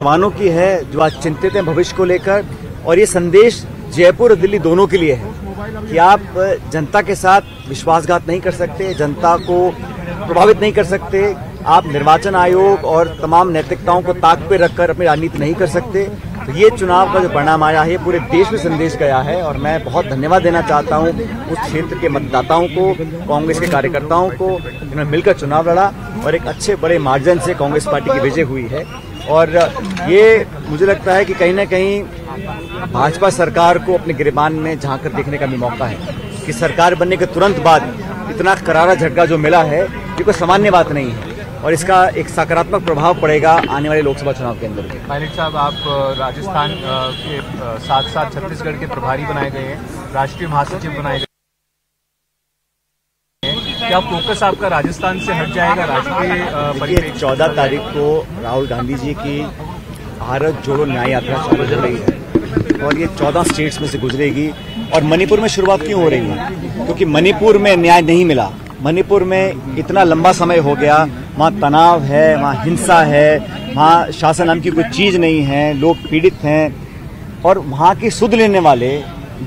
जवानों की है जो आज चिंतित हैं भविष्य को लेकर। और ये संदेश जयपुर और दिल्ली दोनों के लिए है कि आप जनता के साथ विश्वासघात नहीं कर सकते, जनता को प्रभावित नहीं कर सकते, आप निर्वाचन आयोग और तमाम नैतिकताओं को ताक पे रखकर अपनी राजनीति नहीं कर सकते। तो ये चुनाव का जो परिणाम आया है पूरे देश में संदेश गया है और मैं बहुत धन्यवाद देना चाहता हूँ उस क्षेत्र के मतदाताओं को, कांग्रेस के कार्यकर्ताओं को, जिन्होंने मिलकर चुनाव लड़ा और एक अच्छे बड़े मार्जिन से कांग्रेस पार्टी की विजय हुई है। और ये मुझे लगता है कि कहीं ना कहीं भाजपा सरकार को अपने गिरबान में झांक कर देखने का भी मौका है कि सरकार बनने के तुरंत बाद इतना करारा झटका जो मिला है ये कोई सामान्य बात नहीं है और इसका एक सकारात्मक प्रभाव पड़ेगा आने वाले लोकसभा चुनाव के अंदर। पायलट साहब, आप राजस्थान के साथ साथ छत्तीसगढ़ के प्रभारी बनाए गए हैं, राष्ट्रीय महासचिव बनाए गए हैं, क्या फोकस आपका राजस्थान से हट जाएगा राष्ट्रीय परिप्रेक्ष्य? 14 तारीख को राहुल गांधी जी की भारत जोड़ो न्याय यात्रा शुरू हो रही है और ये 14 स्टेट्स में से गुजरेगी। और मणिपुर में शुरुआत क्यों हो रही है? क्योंकि मणिपुर में न्याय नहीं मिला। मणिपुर में इतना लंबा समय हो गया, वहाँ तनाव है, वहाँ हिंसा है, वहाँ शासन नाम की कोई चीज़ नहीं है, लोग पीड़ित हैं। और वहाँ की सुध लेने वाले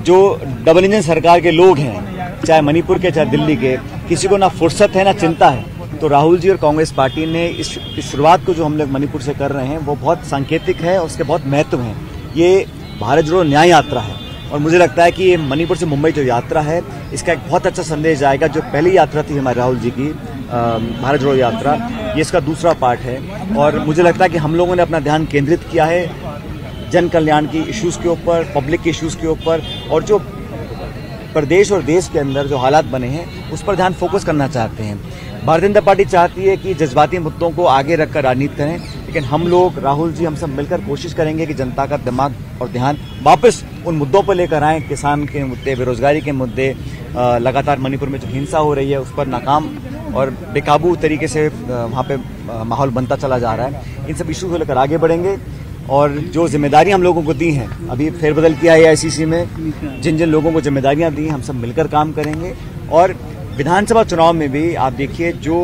जो डबल इंजन सरकार के लोग हैं, चाहे मणिपुर के चाहे दिल्ली के, किसी को ना फुर्सत है ना चिंता है। तो राहुल जी और कांग्रेस पार्टी ने इस शुरुआत को जो हम लोग मणिपुर से कर रहे हैं वो बहुत सांकेतिक है और उसके बहुत महत्व है। ये भारत जोड़ो न्याय यात्रा है और मुझे लगता है कि ये मणिपुर से मुंबई जो यात्रा है इसका एक बहुत अच्छा संदेश जाएगा। जो पहली यात्रा थी हमारे राहुल जी की भारत जोड़ो यात्रा, ये इसका दूसरा पार्ट है और मुझे लगता है कि हम लोगों ने अपना ध्यान केंद्रित किया है जन कल्याण की इश्यूज के ऊपर, पब्लिक के इश्यूज के ऊपर और जो प्रदेश और देश के अंदर जो हालात बने हैं उस पर ध्यान फोकस करना चाहते हैं। भारतीय जनता पार्टी चाहती है कि जज्बाती मुद्दों को आगे रखकर राजनीति करें, लेकिन हम लोग, राहुल जी, हम सब मिलकर कोशिश करेंगे कि जनता का दिमाग और ध्यान वापस उन मुद्दों पर लेकर आएं। किसान के मुद्दे, बेरोजगारी के मुद्दे, लगातार मणिपुर में जो हिंसा हो रही है उस पर नाकाम और बेकाबू तरीके से वहाँ पे माहौल बनता चला जा रहा है। इन सब इशू को लेकर आगे बढ़ेंगे और जो जिम्मेदारियां हम लोगों को दी हैं, अभी फेरबदल किया है AICC में, जिन जिन लोगों को जिम्मेदारियां दी हैं हम सब मिलकर काम करेंगे। और विधानसभा चुनाव में भी आप देखिए जो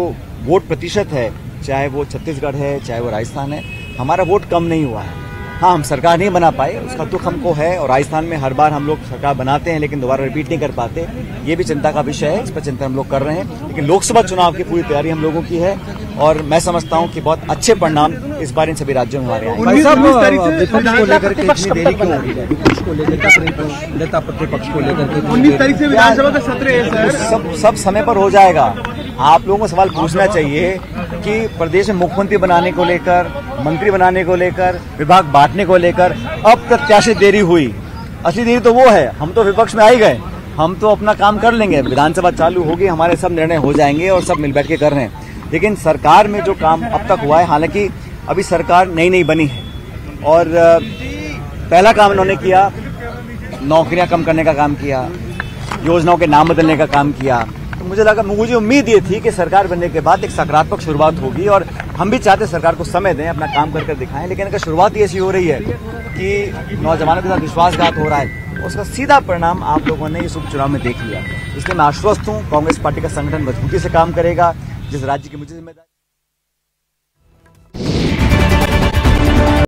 वोट प्रतिशत है, चाहे वो छत्तीसगढ़ है चाहे वो राजस्थान है, हमारा वोट कम नहीं हुआ है। हाँ, हम सरकार नहीं बना पाए, उसका दुख हमको है और राजस्थान में हर बार हम लोग सरकार बनाते हैं लेकिन दोबारा रिपीट नहीं कर पाते। ये भी चिंता का विषय है, इस पर चिंता हम लोग कर रहे हैं। लेकिन लोकसभा चुनाव की पूरी तैयारी हम लोगों की है और मैं समझता हूँ कि बहुत अच्छे परिणाम इस बार इन सभी राज्यों में हमारे आएंगे। विपक्ष को लेकर के इतनी देरी क्यों हो रही है? विपक्ष को लेकर, नेता प्रतिपक्ष को लेकर के 19 तारीख से विधानसभा का सत्र है सर। सब समय पर हो जाएगा। आप लोगों को सवाल पूछना चाहिए कि प्रदेश में मुख्यमंत्री बनाने को लेकर, मंत्री बनाने को लेकर, विभाग बांटने को लेकर अब प्रत्याशित देरी हुई। असली देरी तो वो है, हम तो विपक्ष में आ ही गए, हम तो अपना काम कर लेंगे। विधानसभा चालू होगी, हमारे सब निर्णय हो जाएंगे और सब मिल बैठ के कर रहे हैं। लेकिन सरकार में जो काम अब तक हुआ है, हालांकि अभी सरकार नई बनी है और पहला काम इन्होंने किया, नौकरियां कम करने का काम किया, योजनाओं के नाम बदलने का काम किया। मुझे उम्मीद ये थी कि सरकार बनने के बाद एक सकारात्मक शुरुआत होगी और हम भी चाहते सरकार को समय दें, अपना काम कर दिखाएं। लेकिन अगर शुरुआत ही ऐसी हो रही है कि नौजवानों के साथ विश्वासघात हो रहा है, उसका सीधा परिणाम आप लोगों ने इस उपचुनाव में देख लिया। इसलिए मैं आश्वस्त हूँ, कांग्रेस पार्टी का संगठन मजबूती से काम करेगा। जिस राज्य की मुझे जिम्मेदारी